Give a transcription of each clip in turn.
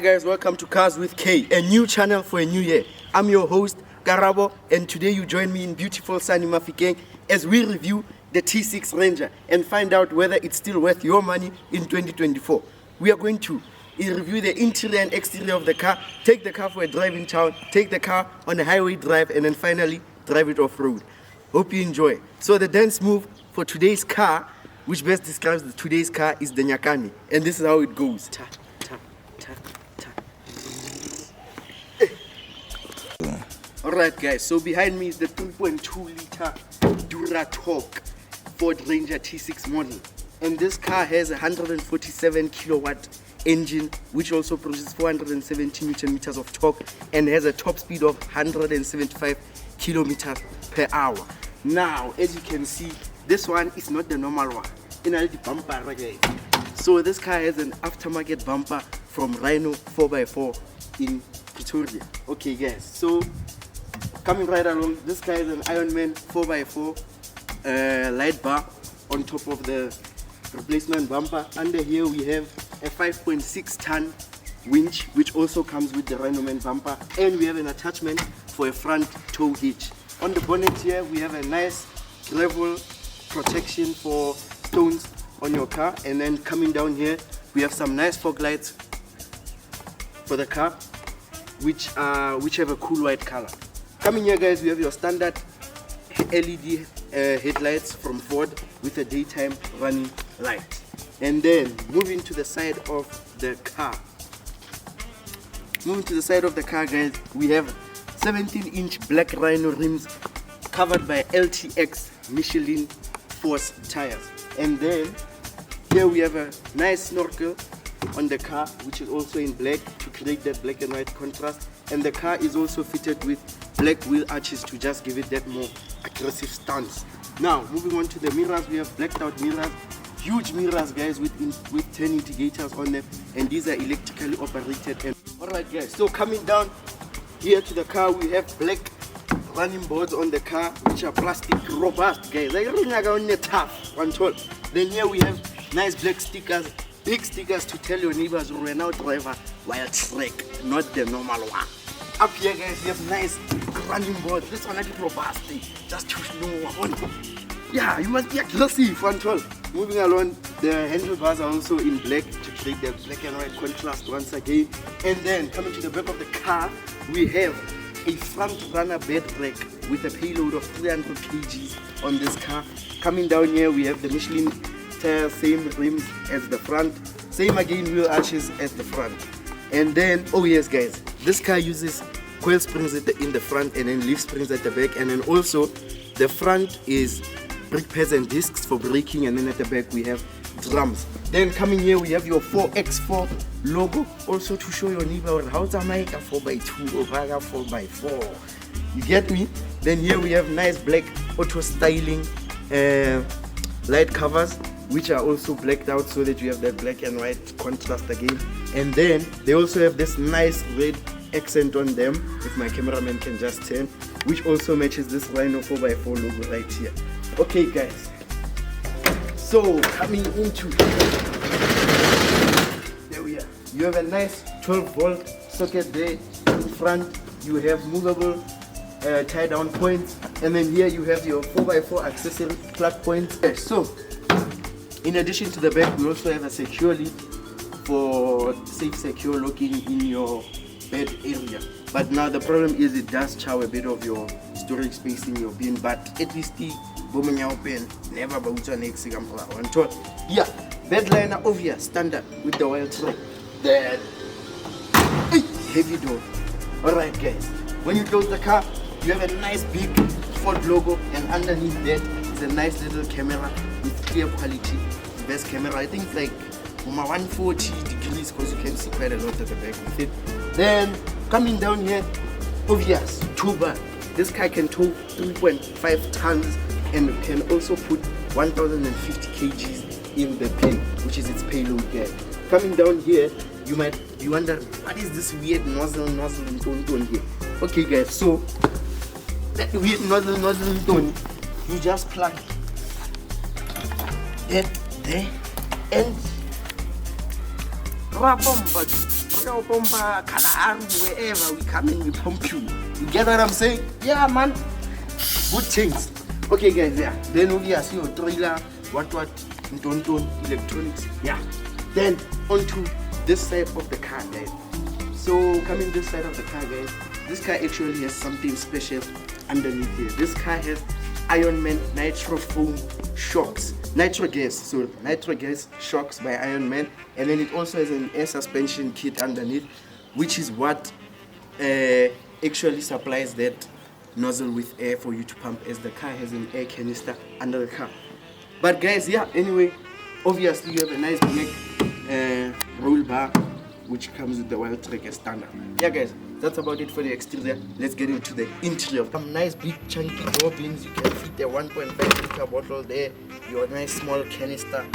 guys, welcome to Cars with K, a new channel for a new year. I'm your host, Karabo, and today you join me in beautiful sunny Mafikeng as we review the T6 Ranger and find out whether it's still worth your money in 2024. We are going to review the interior and exterior of the car, take the car for a drive in town, take the car on a highway drive, and then finally drive it off-road. Hope you enjoy. So the dance move for today's car, which best describes today's car, is the Nyakani, and this is how it goes. Ta, ta, ta, ta. Alright guys, so behind me is the 3.2 liter Duratorque Ford Ranger T6 model, and this car has a 147 kilowatt engine which also produces 470 newton meters of torque and has a top speed of 175 kilometers per hour. Now as you can see, this one is not the normal one. So this car has an aftermarket bumper from Rhino 4x4 in Pretoria. Okay guys, so coming right along, this car is an Ironman 4x4 light bar on top of the replacement bumper. Under here we have a 5.6 ton winch which also comes with the Rhino Man bumper, and we have an attachment for a front tow hitch. On the bonnet here we have a nice gravel protection for stones on your car, and then coming down here we have some nice fog lights for the car which have a cool white color. Coming here guys, we have your standard LED headlights from Ford with a daytime running light. And then moving to the side of the car. Moving to the side of the car guys, we have 17-inch black Rhino rims covered by LTX Michelin Force tires. And then here we have a nice snorkel on the car which is also in black to create that black and white contrast. And the car is also fitted with black wheel arches to just give it that more aggressive stance. Now moving on to the mirrors, we have blacked out mirrors, huge mirrors guys with 10 indicators on them, and these are electrically operated. And alright guys, so coming down here to the car, we have black running boards on the car which are plastic robust guys, like tough one tall. Then here we have nice black stickers, big stickers to tell your neighbors we're an out driver while track, not the normal one. Up here guys, we have nice running boards. This one is robust, just to know one. Yeah, you must be aggressive one tall. Moving along, the handlebars are also in black to create the black and white contrast once again. And then coming to the back of the car, we have a front runner bed rack with a payload of 300 kgs on this car. Coming down here, we have the Michelin tires, same rims as the front, same again wheel arches as the front. And then, oh yes guys, this car uses coil springs in the front and then leaf springs at the back, and then also the front is brake pads and discs for braking, and then at the back we have drums. Then coming here we have your 4x4 logo, also to show your neighbor how to make a 4x2 or a 4x4. You get me? Then here we have nice black auto styling light covers which are also blacked out so that you have that black and white contrast again. And then they also have this nice red accent on them, if my cameraman can just turn, which also matches this Rhino 4x4 logo right here. Okay guys, so coming into, there we are. You have a nice 12 volt socket there in front. You have movable tie down points, and then here you have your 4x4 accessory plug points. So in addition to the back, we also have a secure lid for safe secure locking in your bed area. But now the problem is it does chow a bit of your storage space in your bin, but at least the pen never bounce on next example. Yeah, bed liner over here, standard with the wire tray. Then heavy door. Alright guys, when you close the car, you have a nice big Ford logo, and underneath that is a nice little camera with clear quality, best camera. I think it's like 140 degrees because you can see quite a lot at the back with it. Then coming down here, obvious tow bar. This car can tow 3.5 tons and can also put 1050 kgs in the bin, which is its payload there. Coming down here, you might be wondering, what is this weird nozzle tone here? Okay guys, so that weird nozzle tone, you just plug that there and wherever we come and we pump you. You get what I'm saying? Yeah, man. Good things. Okay, guys, yeah. Then obviously your trailer, what, don't electronics. Yeah. Then onto this side of the car, guys. So coming this side of the car, guys, this car actually has something special underneath here. This car has Ironman nitro foam shocks, nitro gas shocks by Ironman, and then it also has an air suspension kit underneath, which is what actually supplies that nozzle with air for you to pump, as the car has an air canister under the car. But guys, yeah, anyway, obviously you have a nice black roll bar which comes with the Wild Track as standard. Yeah guys, that's about it for the exterior. Let's get into the interior. Some nice big chunky door bins. You can fit a 1.5 liter bottle there. Your nice small canister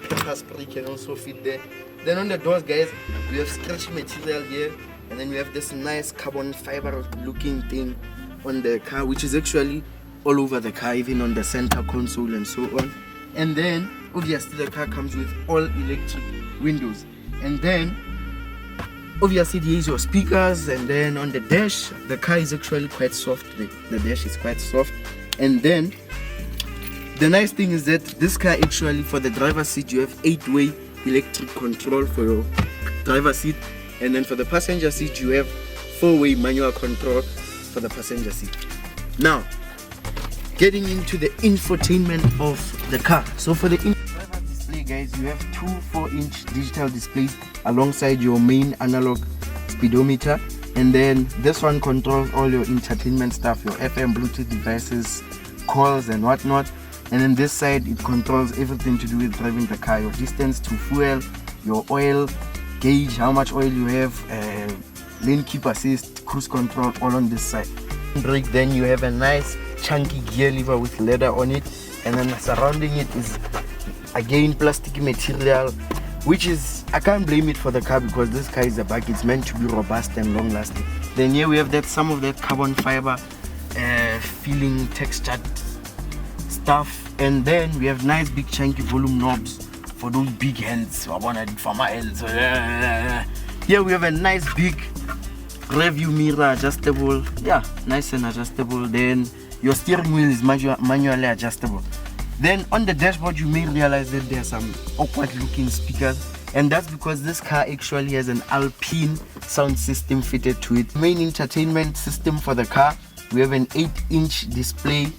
pepper spray can also fit there. Then on the doors, guys, we have stretch material here, and then we have this nice carbon fiber looking thing on the car, which is actually all over the car, even on the center console and so on. And then obviously the car comes with all electric windows, and then obviously there is your speakers. And then on the dash, the car is actually quite soft. The dash is quite soft. And then the nice thing is that this car actually, for the driver's seat, you have 8-way electric control for your driver's seat, and then for the passenger seat you have 4-way manual control for the passenger seat. Now getting into the infotainment of the car. So for the driver's display, guys, you have two 4-inch digital displays alongside your main analog speedometer, and then this one controls all your entertainment stuff, your FM, Bluetooth devices, calls and whatnot. And then this side, it controls everything to do with driving the car, your distance to fuel, your oil gauge, how much oil you have, lane keep assist, cruise control, all on this side. Brake, then you have a nice chunky gear lever with leather on it, and then surrounding it is again plastic material, which is, I can't blame it for the car because this car is a bike. It's meant to be robust and long lasting. Then here we have that some of that carbon fiber feeling textured stuff, and then we have nice big chunky volume knobs for those big hands. I want it for my hands. Here we have a nice big rear view mirror adjustable, yeah, nice and adjustable. Then your steering wheel is manually adjustable. Then on the dashboard you may realize that there are some awkward looking speakers, and that's because this car actually has an Alpine sound system fitted to it. Main entertainment system for the car, we have an 8-inch display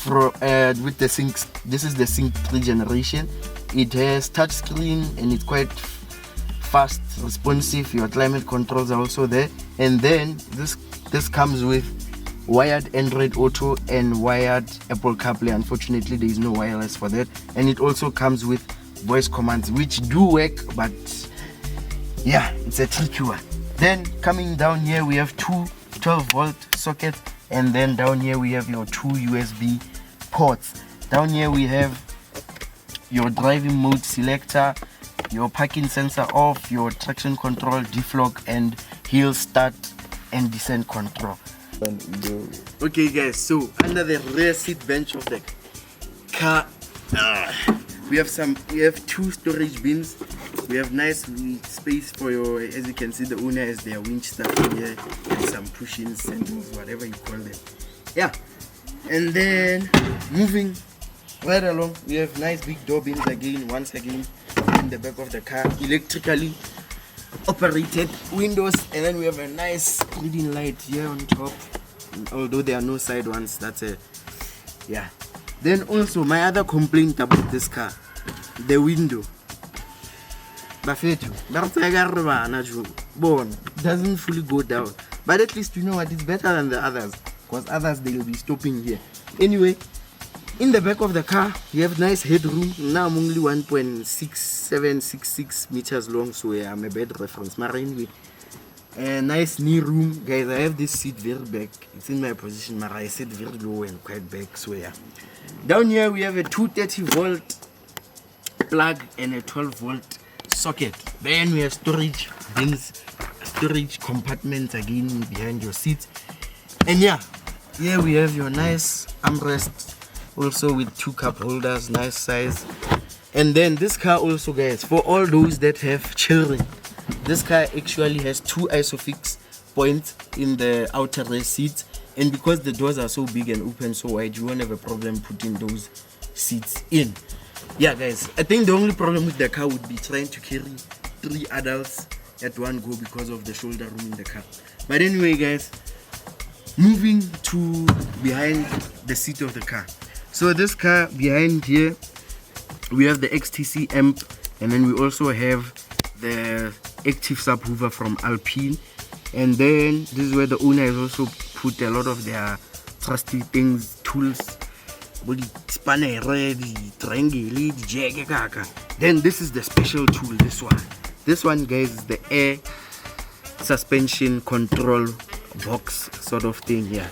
with the Sync. This is the Sync 3 generation. It has touchscreen and it's quite fast responsive. Your climate controls are also there, and then this comes with wired Android Auto and wired Apple CarPlay. Unfortunately there is no wireless for that, and it also comes with voice commands which do work, but yeah, it's a tricky one. Then coming down here we have two 12-volt sockets, and then down here we have your two USB ports. Down here we have your driving mode selector, your parking sensor off, your traction control, deflog, and hill start and descent control. Okay guys, so under the rear seat bench of the car, we have two storage bins. We have nice space for your, as you can see, the owner has their winch stuff here and some push-ins, sandals, whatever you call them. Yeah, and then moving right along, we have nice big door bins once again in the back of the car, electrically operated windows, and then we have a nice reading light here on top, although there are no side ones. That's a, yeah. Then also my other complaint about this car, the window. It doesn't fully go down, but at least you know what, it's better than the others, because others they will be stopping here. Anyway, in the back of the car you have nice headroom. Now I'm only 1.6766 meters long, so yeah, I'm a bad reference. But anyway, a nice knee room, guys. I have this seat very back, it's in my position, but I sit very low and quite back, so yeah. Down here we have a 230-volt plug and a 12-volt socket. Then we have storage bins, storage compartments again behind your seat, and yeah, here we have your nice armrest also with two cup holders, nice size. And then this car also, guys, for all those that have children, This car actually has 2 isofix points in the outer rear seats, and because the doors are so big and open so wide, you won't have a problem putting those seats in. Yeah guys, I think the only problem with the car would be trying to carry 3 adults at one go because of the shoulder room in the car. But anyway guys, moving to behind the seat of the car. So this car behind here, we have the XTC amp, and then we also have the active subwoofer from Alpine. And then this is where the owner has also put a lot of their trusty things, tools, body spanner, the triangle, the jag. Then this is the special tool, this one guys is the air suspension control box sort of thing here.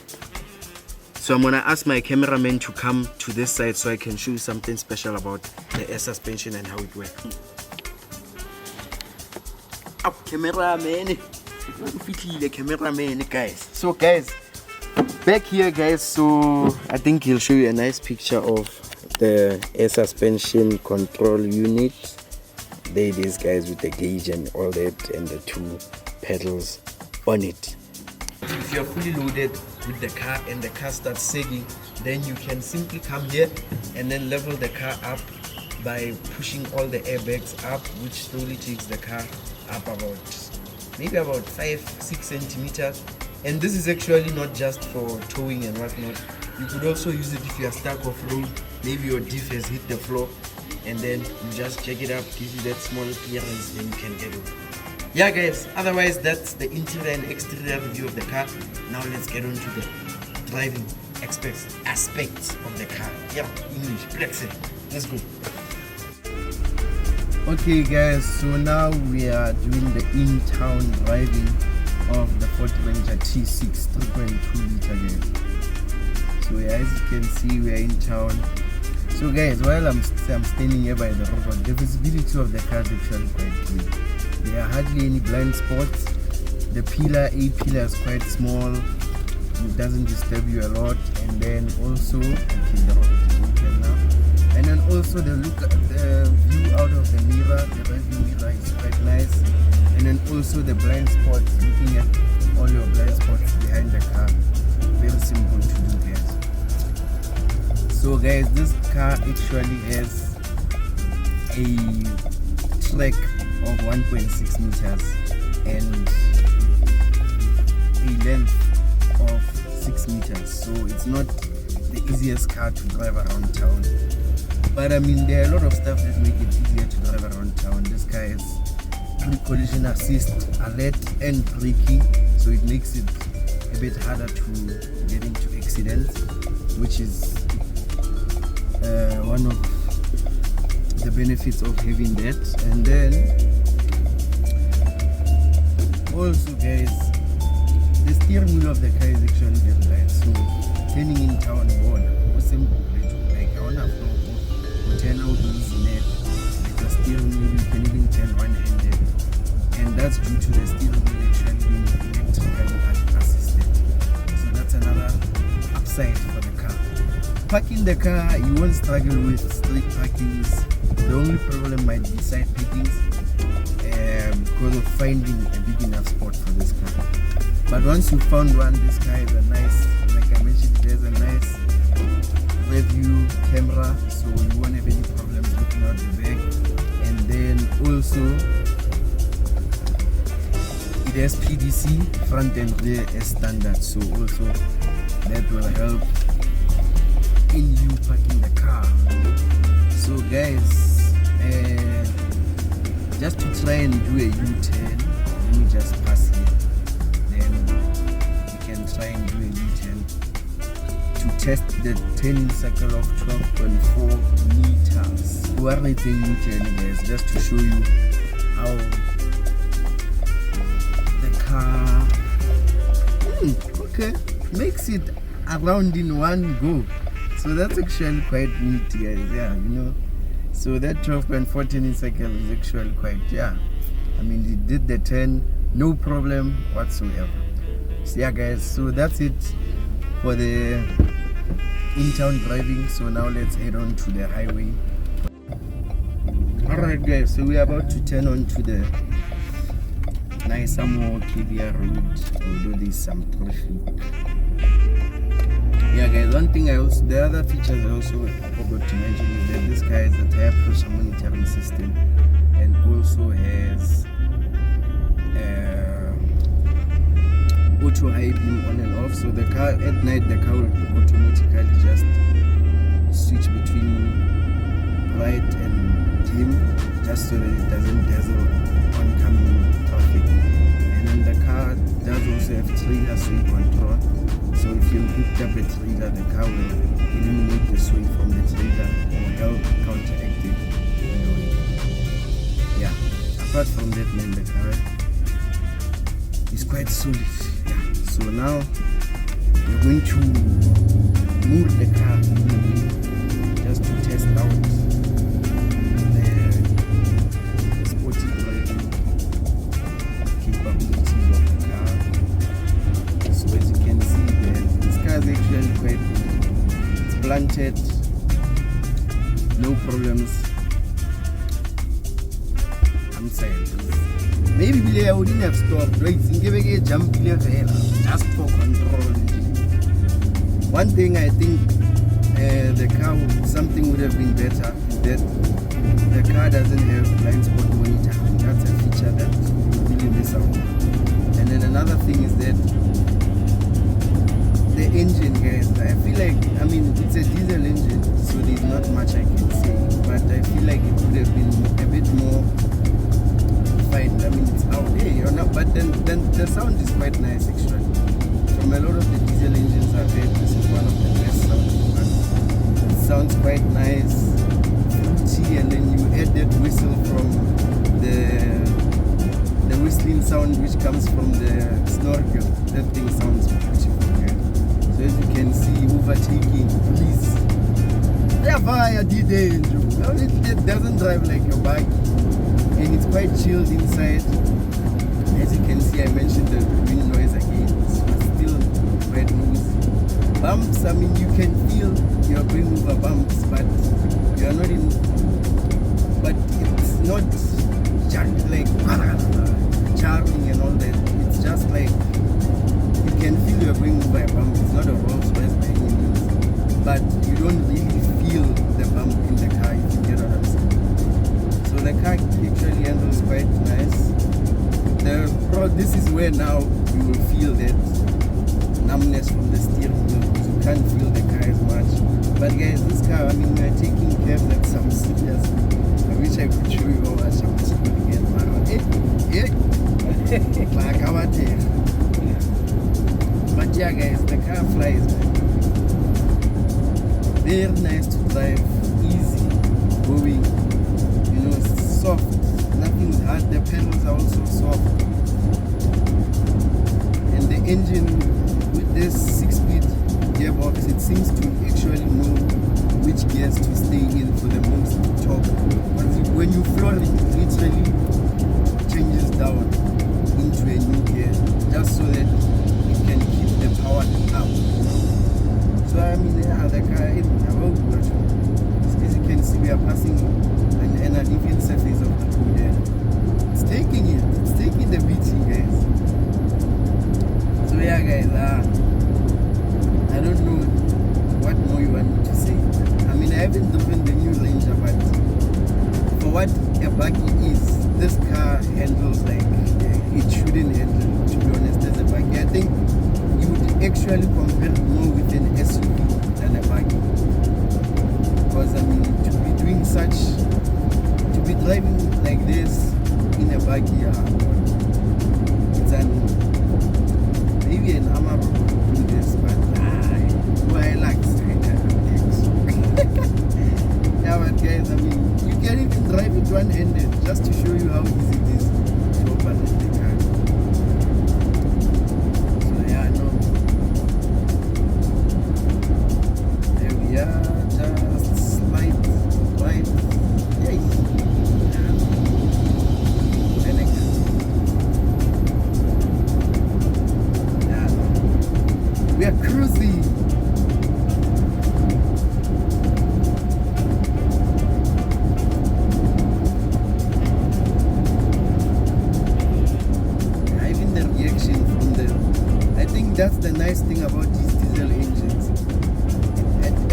So I'm gonna ask my cameraman to come to this side so I can show you something special about the air suspension and how it works. Oh, cameraman guys. So guys, back here guys, so I think he'll show you a nice picture of the air suspension control unit. There it is guys, with the gauge and all that, and the 2 pedals on it. If you're fully loaded with the car and the car starts sagging, then you can simply come here and then level the car up by pushing all the airbags up, which slowly takes the car up maybe about 5-6 centimeters. And this is actually not just for towing and whatnot. You could also use it if you are stuck off road, maybe your diff has hit the floor, and then you just check it up, give you that small clearance, then you can get over. Yeah guys, otherwise that's the interior and exterior review of the car. Now let's get on to the driving aspects of the car. Yeah, English, let's go. Okay guys, so now we are doing the in-town driving of the Ford Ranger T6 3.2 liter guys. So yeah, as you can see, we are in town. So guys, while I'm standing here by the road, the visibility of the car is actually quite good. There are hardly any blind spots. The pillar, A pillar, is quite small. It doesn't disturb you a lot. And then also, okay, the road is open now. And then also the view out of the mirror, the rearview mirror is quite nice. And then also the blind spots, looking at all your blind spots behind the car. Very simple to do guys. So guys, this car actually has a track of 1.6 meters and a length of 6 meters. So it's not the easiest car to drive around town. But I mean, there are a lot of stuff that make it easier to drive around town. This car has pre-collision assist, alert and braking, so it makes it a bit harder to get into accidents, which is one of the benefits of having that. And then also guys, the steering wheel of the car is actually very light, so turning in town was simple. Like I wanna turn out easy net with the steering wheel, you can even turn one-handed, and that's due to the steering wheel actually being electrically assisted. So that's another upside for the car. Parking the car, you won't struggle with street parkings. The only problem might be side parkings because of finding a big enough spot for this car. But once you found one, this car is a nice, like I mentioned, there's a nice review camera, so you won't have any problems looking out the back. And then also it has PDC front and rear as standard, so also that will help in you parking the car. So guys, just to try and do a U-turn, let me just pass here, then you can try and do a U-turn to test the turning circle of 12.4 meters. Why am I saying U-turn guys? Just to show you how the car okay, makes it around in one go. So that's actually quite neat guys, yeah, you know. So that 12.4 turning circle is actually quite, yeah, I mean it did the turn, no problem whatsoever. So yeah guys, so that's it for the in-town driving. So now let's head on to the highway. Alright guys, so we're about to turn on to the Nice, some more KBR road, although there's some traffic. Yeah guys, one thing the other features I also forgot to mention is that this car has a tire pressure monitoring system and also has auto high beam on and off. So the car at night, the car will automatically just switch between bright and dim, just so that it doesn't dazzle oncoming traffic. And then the car does also have trailer sway control. So if you hooked up a trailer, the car will eliminate the sway from the trailer or help counteract it. Yeah. Apart from that, man, the car is quite solid. Yeah. So now we're going to move the car just to test out the sporty driving capabilities of the car. So as you can see, this car is actually quite good. It's blunted, no problems. I'm saying maybe I wouldn't have stopped, right? Think jump just for control. One thing I think the car something would have been better is that the car doesn't have blind spot monitor. That's a feature that really miss out. And then another thing is that the engine, guys, I feel like, I mean, it's a diesel engine, so there's not much I can say, but I feel like it would have been a bit more fine. I mean, it's out there, you know, but then the sound is quite nice actually. From a lot of the diesel engines I've heard, this is one of the best sounding ones. It sounds quite nice, fruity, and then you add that whistle from the whistling sound which comes from the snorkel. That thing sounds beautiful. So as you can see, overtaking, please. Yeah, did it doesn't drive like your bike, and it's quite chilled inside. As you can see, I mentioned the wind noise again. It's still quite noisy. Bumps, I mean, you can feel you're going over bumps, but you're not in. But it's not like charming and all that. It's just like you can feel you're going over a bump. It's not a Rolls Royce by any means, but you don't really feel the bump in the car, if you get what I'm saying. So the car actually handles quite nice. This is where now you will feel that numbness from the steering wheel, because you can't feel the car as much. But guys, this car, I mean, we're taking care of like some serious. I wish I could show you how much I'm going to get. But yeah guys, the car flies, man. Very nice to drive, easy going, you know, soft, nothing hard. The pedals are also soft, and the engine with this 6-speed gearbox, it seems to actually know which gears to stay in for the most torque. When you floor it, literally changes down into a new gear just so that it can keep the power up. So I mean, the car, as you can see, we are passing an uneven surface of the road there. It's taking the beating, guys. So yeah guys, I don't know what more you want me to say. I mean, I haven't driven the new Ranger, but for what a buggy is, this car handles like it shouldn't handle, to be honest, as a buggy. I think you would actually compare it more with an SUV than a buggy, because I mean, to be driving like this in a buggy, it's maybe an Amarok would do this, but I like yeah, but guys, I mean, you can even drive it one-handed, just to show you how easy it is to operate the car. So yeah, no. There we are, just slide right. Yay! Then again. Yeah. We are cruising. nice thing about these diesel engines.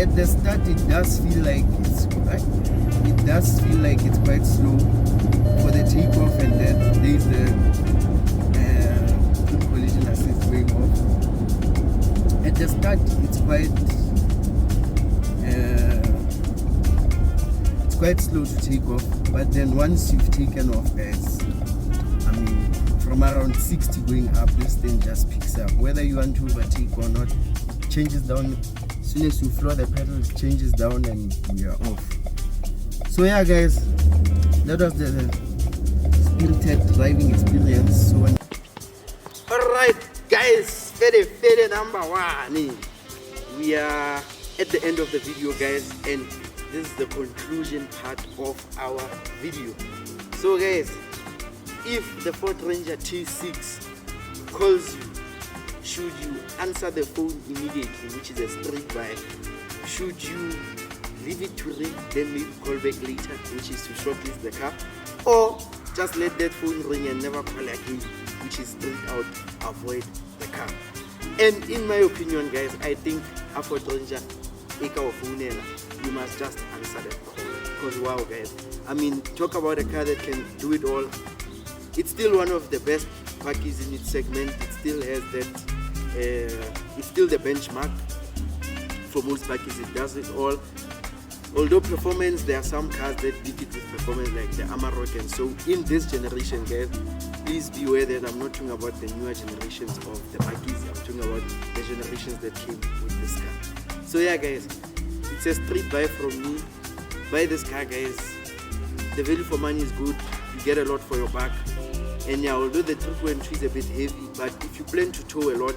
At the start, it does feel like it's right. It does feel like it's quite slow for the takeoff, and then there's the collision assist going off. At the start, it's quite slow to take off, but then once you've taken off, guys, I mean, from around 60 going up, this thing just picks up. Whether you want to overtake or not, it changes down. As soon as you floor the pedal, it changes down and you're off. So yeah, guys, that was the spirited driving experience. So alright, guys, fede number 1. We are at the end of the video, guys, and this is the conclusion part of our video. So guys, if the Ford Ranger T6 calls you, should you answer the phone immediately, which is a straight buy? Should you leave it to ring, then maybe call back later, which is to shortlist the car? Or just let that phone ring and never call again, which is straight out avoid the car? And in my opinion, guys, I think a Ford Ranger, you must just answer that call. Because wow, guys, I mean, talk about a car that can do it all. It's still one of the best bakkies in its segment. It still has that, it's still the benchmark for most bakkies. It does it all. Although performance, there are some cars that beat it with performance, like the Amarok. And so in this generation, guys, please be aware that I'm not talking about the newer generations of the bakkies. I'm talking about the generations that came with this car. So yeah, guys, it's a straight buy from me. Buy this car, guys. The value for money is good. You get a lot for your buck. And yeah, although the 3.2 is a bit heavy, but if you plan to tow a lot,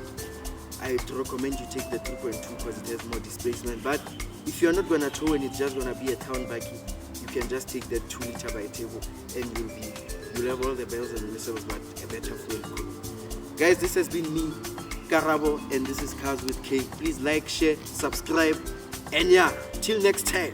I'd recommend you take the 3.2 because it has more displacement. But if you're not gonna tow and it's just gonna be a town bakkie, you can just take that 2 liter by table and you'll have all the bells and whistles, but a better fuel economy. Guys, this has been me, Karabo, and this is Cars with K. Please like, share, subscribe, and yeah, till next time.